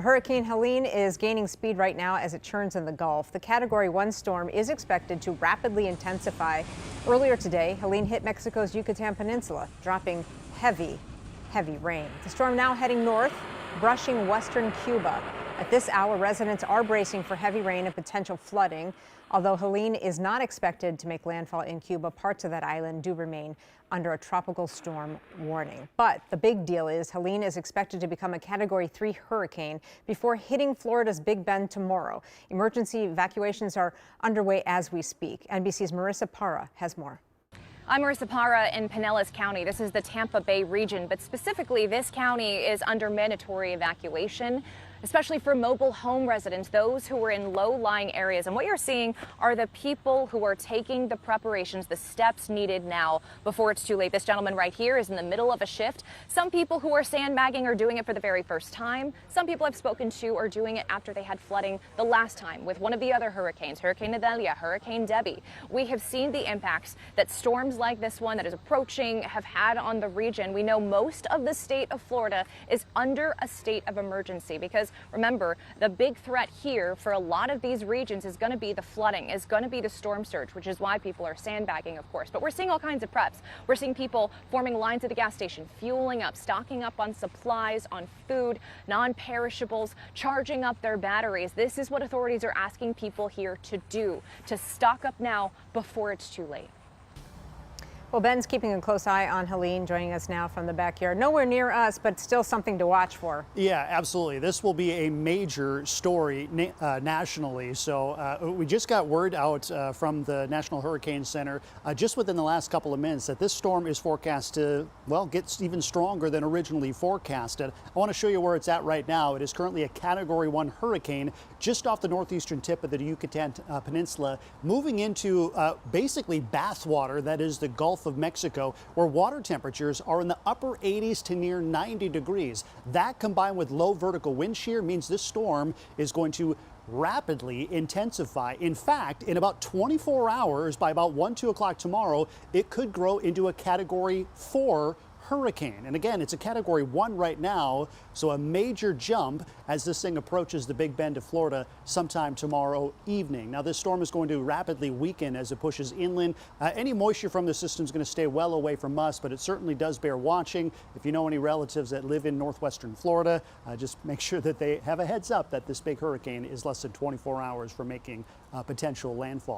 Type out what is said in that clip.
Hurricane Helene is gaining speed right now as it churns in the Gulf. The Category 1 storm is expected to rapidly intensify. Earlier today, Helene hit Mexico's Yucatan Peninsula, dropping heavy rain. The storm now heading north, brushing western Cuba. At this hour, residents are bracing for heavy rain and potential flooding. Although Helene is not expected to make landfall in Cuba, parts of that island do remain under a tropical storm warning. But the big deal is Helene is expected to become a Category 3 hurricane before hitting Florida's Big Bend tomorrow. Emergency evacuations are underway as we speak. NBC's Marissa Parra has more. I'm Marissa Parra in Pinellas County. This is the Tampa Bay region, but specifically this county is under mandatory evacuation, especially for mobile home residents, those who are in low-lying areas. And what you're seeing are the people who are taking the preparations, the steps needed now before it's too late. This gentleman right here is in the middle of a shift. Some people who are sandbagging are doing it for the very first time. Some people I've spoken to are doing it after they had flooding the last time with one of the other hurricanes, Hurricane Idalia, Hurricane Debbie. We have seen the impacts that storms like this one that is approaching have had on the region. We know most of the state of Florida is under a state of emergency because remember, the big threat here for a lot of these regions is going to be the flooding, is going to be the storm surge, which is why people are sandbagging, of course. But we're seeing all kinds of preps. We're seeing people forming lines at the gas station, fueling up, stocking up on supplies, on food, non-perishables, charging up their batteries. This is what authorities are asking people here to do, to stock up now before it's too late. Well, Ben's keeping a close eye on Helene, joining us now from the backyard. Nowhere near us, but still something to watch for. Yeah, absolutely. This will be a major story nationally. So we just got word out from the National Hurricane Center just within the last couple of minutes that this storm is forecast to, well, get even stronger than originally forecasted. I want to show you where it's at right now. It is currently a Category 1 hurricane just off the northeastern tip of the Yucatan Peninsula, moving into basically bathwater, that is the Gulf of Mexico, where water temperatures are in the upper 80s to near 90 degrees. That combined with low vertical wind shear means this storm is going to rapidly intensify. In fact, in about 24 hours, by about 2 o'clock tomorrow, it could grow into a Category 4 hurricane. And again, it's a Category 1 right now, so a major jump as this thing approaches the Big Bend of Florida sometime tomorrow evening. Now, this storm is going to rapidly weaken as it pushes inland. Any moisture from the system is going to stay well away from us, but it certainly does bear watching. If you know any relatives that live in northwestern Florida, just make sure that they have a heads up that this big hurricane is less than 24 hours from making potential landfall.